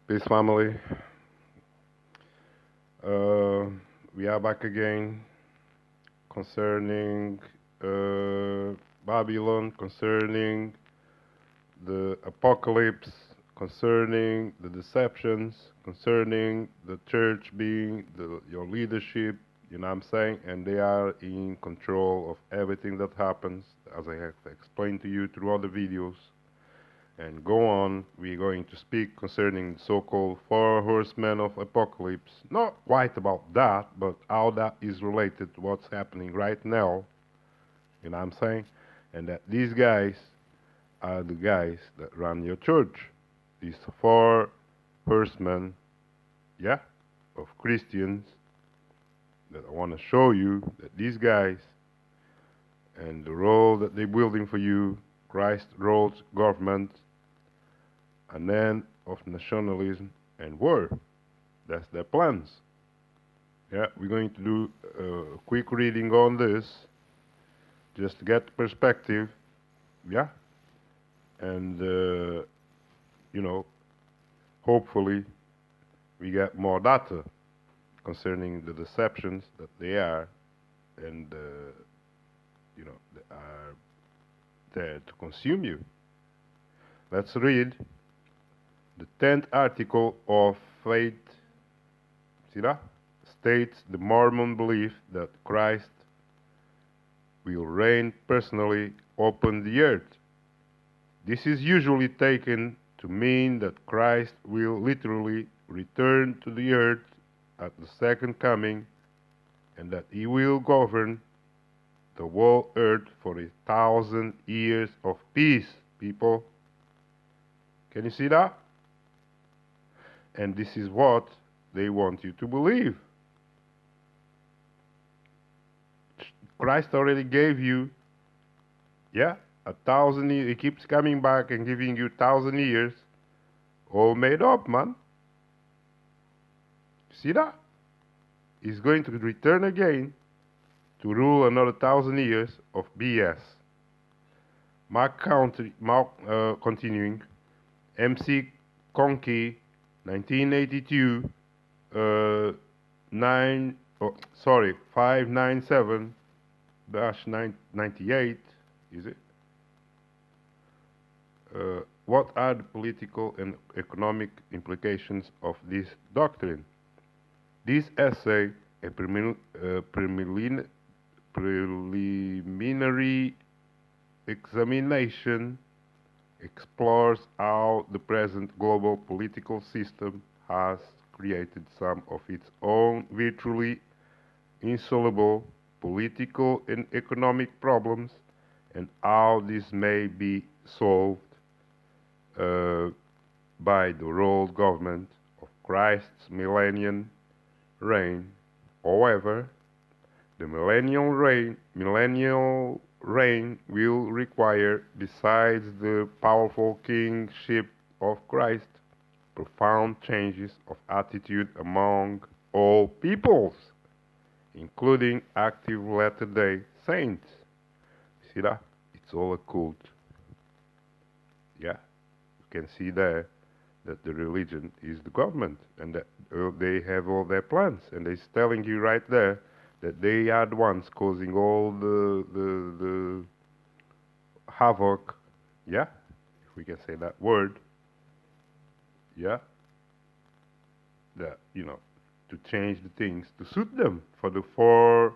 Peace, family. Uh, we are back again concerning Babylon, concerning the apocalypse, concerning the deceptions, concerning the church being your leadership, you know what I'm saying? And they are in control of everything that happens, as I have explained to you throughout the videos. And go on, we're going to speak concerning the so-called four horsemen of apocalypse. Not quite about that, but how that is related to what's happening right now. You know what I'm saying? And that these guys are the guys that run your church. These four horsemen, yeah, of Christians that I want to show you that these guys and the role that they're building for you, Christ rules government, an end of nationalism and war. That's their plans. Yeah, we're going to do a quick reading on this, just to get perspective. Yeah, and you know, hopefully we get more data concerning the deceptions that they are, and they are there to consume you. Let's read the 10th article of faith. See that? States the Mormon belief that Christ will reign personally upon the earth. This is usually taken to mean that Christ will literally return to the earth at the second coming and that he will govern the whole earth for 1,000 years of peace, people. Can you see that? And this is what they want you to believe. Christ already gave you, yeah, 1,000 years. He keeps coming back and giving you 1,000 years, all made up, man. See that? He's going to return again to rule another 1,000 years of BS. Continuing, MC Conky, 1982, 597-98, is it? What are the political and economic implications of this doctrine? This essay, a preliminary examination, explores how the present global political system has created some of its own virtually insoluble political and economic problems and how this may be solved by the world government of Christ's millennium reign. However, the millennial reign will require, besides the powerful kingship of Christ, profound changes of attitude among all peoples, including active Latter-day Saints. See that? It's all a cult. Yeah, you can see there that the religion is the government and that they have all their plans, and they're telling you right there that they are the ones causing all the havoc, yeah, if we can say that word, yeah, that, to change the things to suit them for the four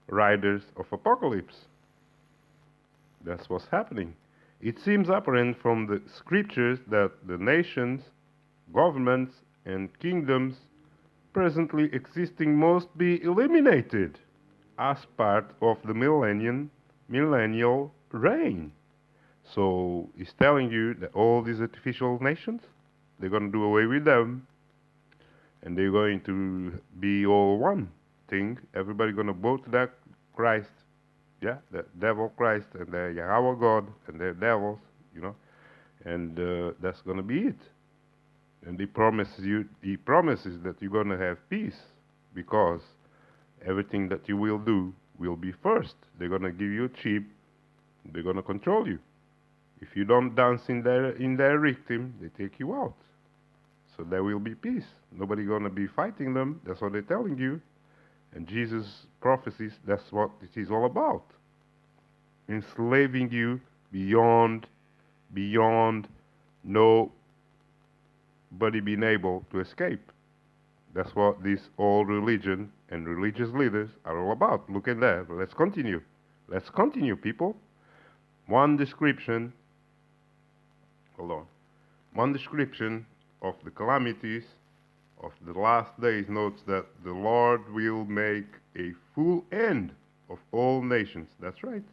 riders of apocalypse. That's what's happening. It seems apparent from the scriptures that the nations, governments, and kingdoms presently existing must be eliminated as part of the millennial reign. So he's telling you that all these artificial nations, they're going to do away with them, and they're going to be all one thing. Everybody going to vote to that Christ, yeah, the devil Christ, and the Yahweh God, and the devils, and that's going to be it. And he promises that you're going to have peace because everything that you will do will be first. They're going to give you a chip. They're going to control you. If you don't dance in their rhythm, they take you out. So there will be peace. Nobody gonna be fighting them. That's what they're telling you. And Jesus' prophecies, that's what it is all about. Enslaving you beyond nobody being able to escape. That's what this old religion and religious leaders are all about. Look at that. Let's continue. Let's continue, people. One description, hold on. One description of the calamities of the last days notes that the Lord will make a full end of all nations. That's right.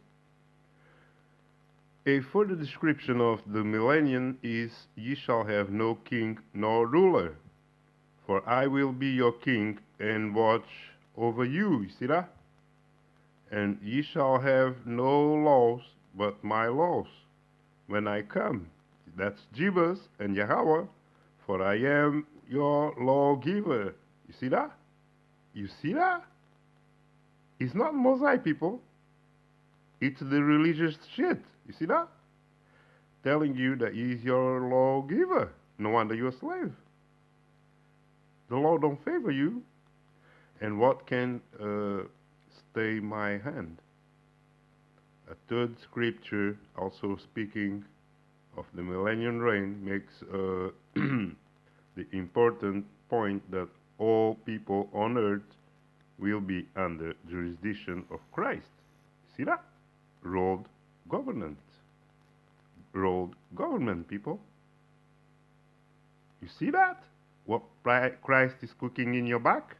A further description of the millennium is, ye shall have no king nor ruler, for I will be your king and watch over you. You see that? And ye shall have no laws but my laws when I come. That's Jebus and Yahweh, for I am your lawgiver. You see that? You see that? It's not Mosaic, people. It's the religious shit. You see that? Telling you that he's your lawgiver. No wonder you're a slave. The law don't favor you. And what can stay my hand? A third scripture, also speaking of the millennium reign, makes the important point that all people on earth will be under jurisdiction of Christ. See that? World government. World government, people. You see that? What Christ is cooking in your back?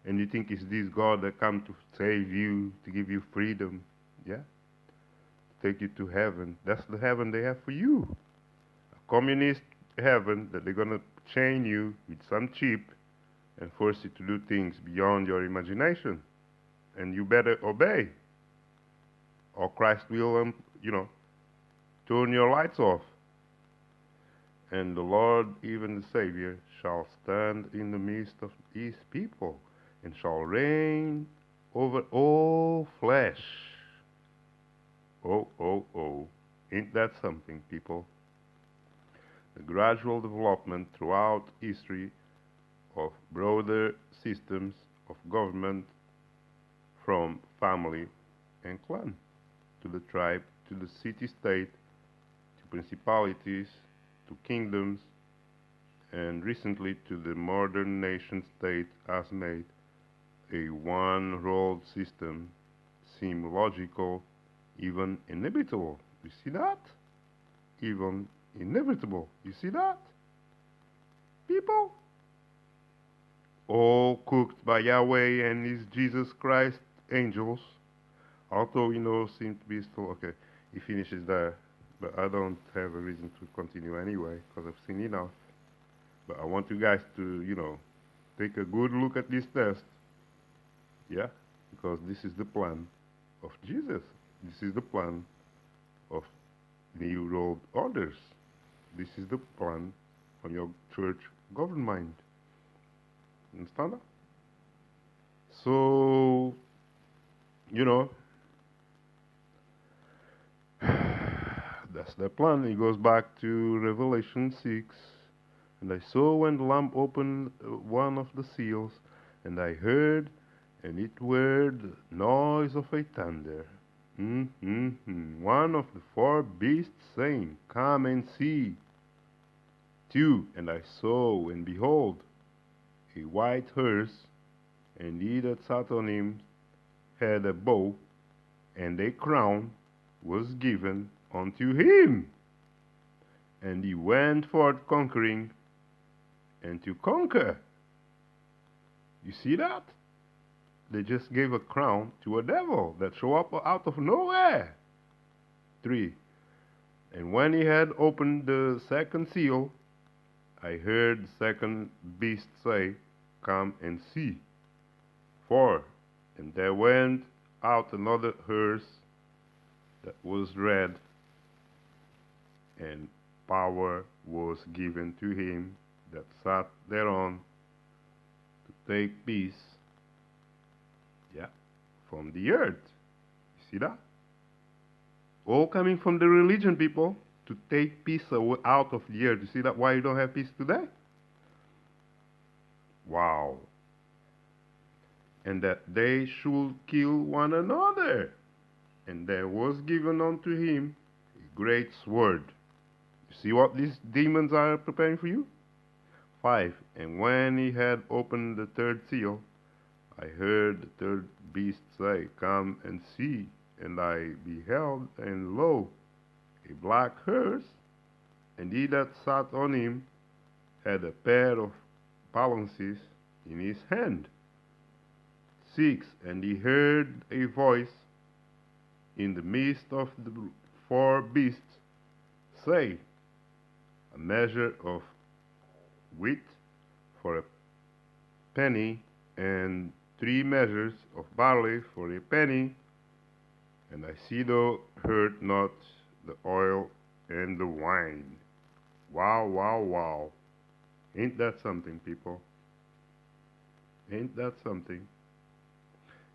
And you think it's this God that come to save you, to give you freedom, yeah? To take you to heaven. That's the heaven they have for you. A communist heaven that they're going to chain you with some chip and force you to do things beyond your imagination. And you better obey. Or Christ will, turn your lights off. And the Lord, even the Savior, shall stand in the midst of his people and shall reign over all flesh. Oh, oh, oh. Ain't that something, people? The gradual development throughout history of broader systems of government from family and clan to the tribe, to the city-state, to principalities, to kingdoms, and recently to the modern nation-state has made a one-world system seem logical, even inevitable. You see that? Even inevitable. You see that? People? All cooked by Yahweh and his Jesus Christ angels. Although, seem to be still... Okay, he finishes there. But I don't have a reason to continue anyway, because I've seen enough. But I want you guys to, take a good look at this test. Yeah? Because this is the plan of Jesus. This is the plan of New World Orders. This is the plan on your church government. Understand that? So, that's the plan. It goes back to Revelation 6. And I saw when the Lamb opened one of the seals, and I heard, and it were the noise of a thunder. One of the four beasts saying, Come and see. 2, and I saw, and behold, a white horse, and he that sat on him had a bow, and a crown was given unto him. And he went forth conquering, and to conquer. You see that? They just gave a crown to a devil that showed up out of nowhere. 3, and when he had opened the second seal, I heard the second beast say, Come and see. 4, and there went out another horse that was red, and power was given to him that sat thereon to take peace, from the earth. You see that? All coming from the religion, people, to take peace out of the earth. You see that why you don't have peace today? Wow. And that they should kill one another. And there was given unto him a great sword. You see what these demons are preparing for you? 5. And when he had opened the third seal, I heard the third beast say, Come and see. And I beheld, and lo, a black horse, and he that sat on him had a pair of balances in his hand. 6. And he heard a voice in the midst of the four beasts say, A measure of wheat for a penny, and 3 measures of barley for a penny, and I see thou hurt not the oil and the wine. Wow, wow, wow. Ain't that something, people? Ain't that something?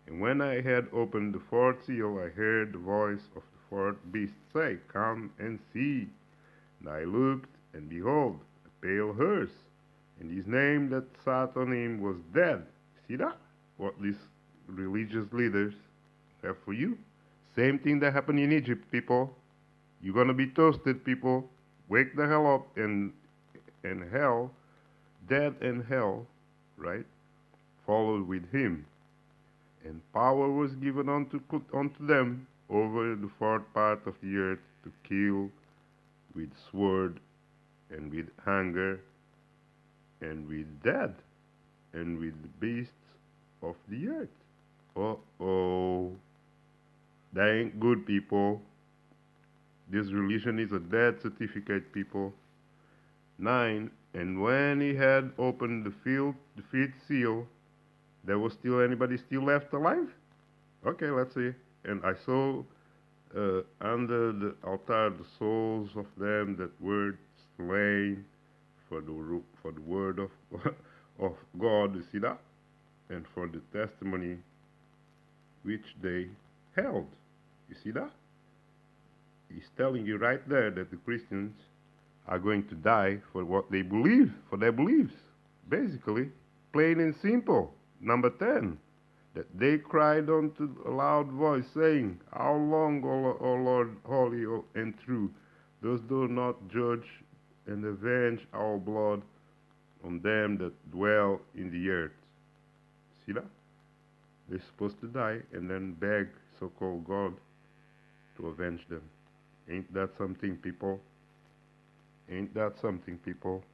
And when I had opened the fourth seal, I heard the voice of the fourth beast say, Come and see. And I looked, and behold, a pale horse, and his name that sat on him was Dead. See that? What these religious leaders have for you? Same thing that happened in Egypt, people. You're gonna be toasted, people. Wake the hell up, and hell, death and hell, right, followed with him. And power was given unto them over the fourth part of the earth to kill with sword and with hunger and with death and with the beasts of the earth. Uh-oh. That ain't good, people. This religion is a death certificate, people. 9. And when he had opened the fifth seal, there was still anybody still left alive? Okay, let's see. And I saw under the altar the souls of them that were slain for the word of of God. You see that? And for the testimony which they held. You see that? He's telling you right there that the Christians are going to die for what they believe, for their beliefs. Basically, plain and simple. Number 10, that they cried unto a loud voice, saying, How long, O Lord, holy and true, dost thou not judge and avenge our blood on them that dwell in the earth? See that? They're supposed to die and then beg so-called God to avenge them. Ain't that something, people? Ain't that something, people?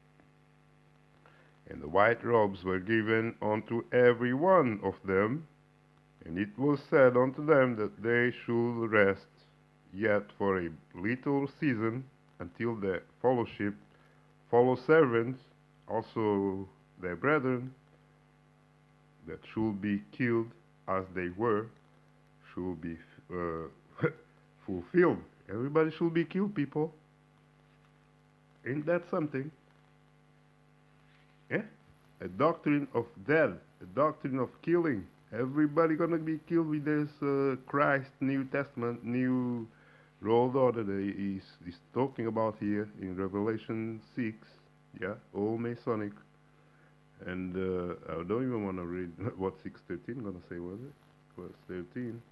And the white robes were given unto every one of them, and it was said unto them that they should rest yet for a little season, until their fellow servants, also their brethren, that should be killed as they were, should be fulfilled. Everybody should be killed, people. Ain't that something? Yeah? A doctrine of death, a doctrine of killing. Everybody gonna be killed with this Christ, New Testament, New World Order that he's talking about here in Revelation 6. Yeah, all Masonic. And I don't even want to read what 6:13 gonna say, was it? Verse 13.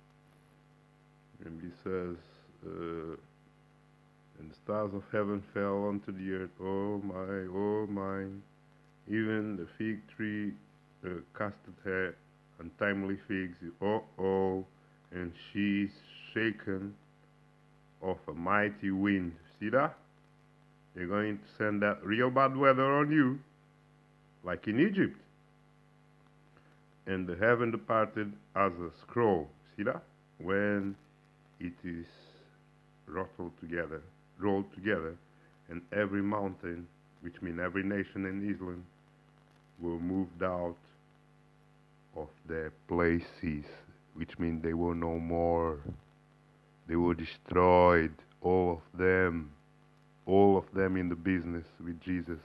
And he says, and the stars of heaven fell unto the earth. Oh my. Even the fig tree casted her untimely figs. Oh, and she's shaken of a mighty wind. See that? They're going to send that real bad weather on you, like in Egypt. And the heaven departed as a scroll. See that? When it is rolled together, and every mountain, which means every nation in Islam, were moved out of their places, which means they were no more. They were destroyed, all of them in the business with Jesus.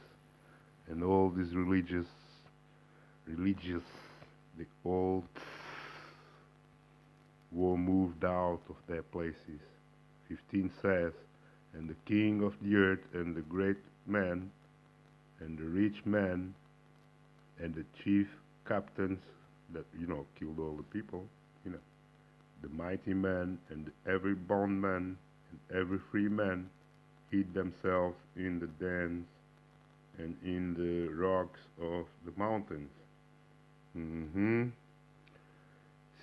And all these religious, they all were moved out of their places. 15 says, and the king of the earth and the great man and the rich man and the chief captains that, killed all the people, you know, the mighty man and every bondman and every free man hid themselves in the dens and in the rocks of the mountains.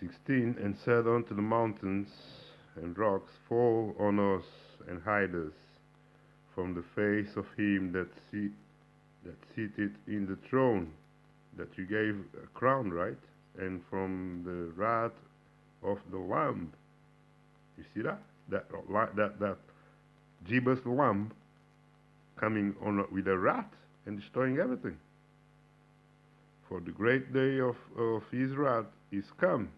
16, and said unto the mountains and rocks, fall on us and hide us from the face of him that sitteth in the throne, that you gave a crown, right? And from the wrath of the Lamb. You see that? That gibbous lamb coming on with a wrath and destroying everything. For the great day of his wrath is come,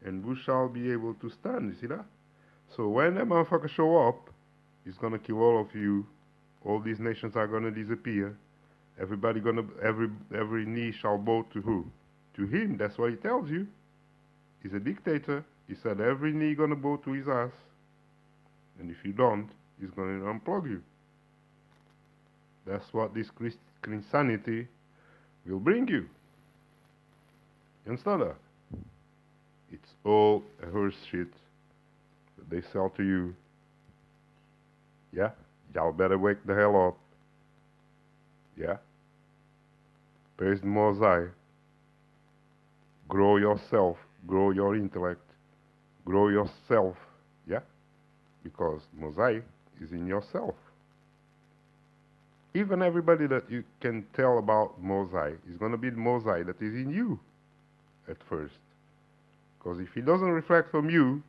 and who shall be able to stand? You see that? So when that motherfucker show up, he's gonna kill all of you. All these nations are gonna disappear. Every knee shall bow to who? To him. That's what he tells you. He's a dictator. He said every knee gonna bow to his ass, and if you don't, he's gonna unplug you. That's what this Christianity will bring you. You understand that? It's all a horse shit that they sell to you. Yeah? Y'all better wake the hell up. Yeah? Praise the Most High. Grow yourself. Grow your intellect. Grow yourself. Yeah? Because Mosaic is in yourself. Even everybody that you can tell about Mosaic is going to be the Mosaic that is in you at first. Because if he doesn't reflect from you,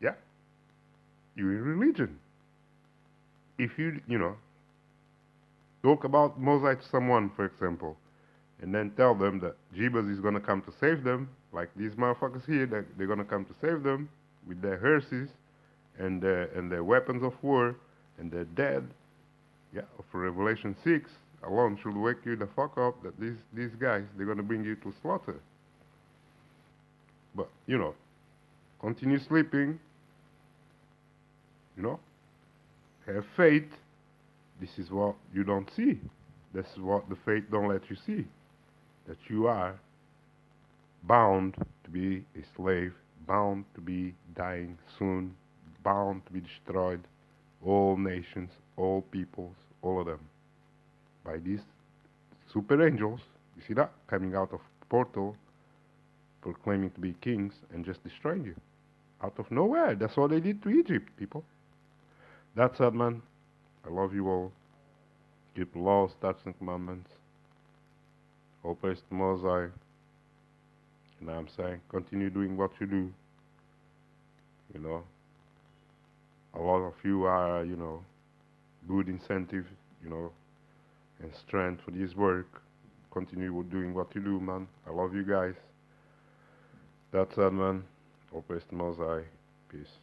yeah, you're in religion. If you, talk about Mosaic to someone, for example, and then tell them that Jesus is going to come to save them, like these motherfuckers here, that they're going to come to save them with their hearses and their weapons of war and their dead, yeah, for Revelation 6 alone should wake you the fuck up that these guys, they're going to bring you to slaughter. But, continue sleeping, have faith. This is what you don't see. This is what the faith don't let you see. That you are bound to be a slave, bound to be dying soon, bound to be destroyed, all nations, all peoples, all of them, by these super angels. You see that? Coming out of portal, proclaiming to be kings, and just destroying you. Out of nowhere. That's what they did to Egypt, people. That's it, man. I love you all. Keep the laws, statutes, and commandments. All praise to the Most High. You know what I'm saying? Continue doing what you do. A lot of you are, good incentive, and strength for this work. Continue doing what you do, man. I love you guys. That's it, man. All praise to the Most High. Peace.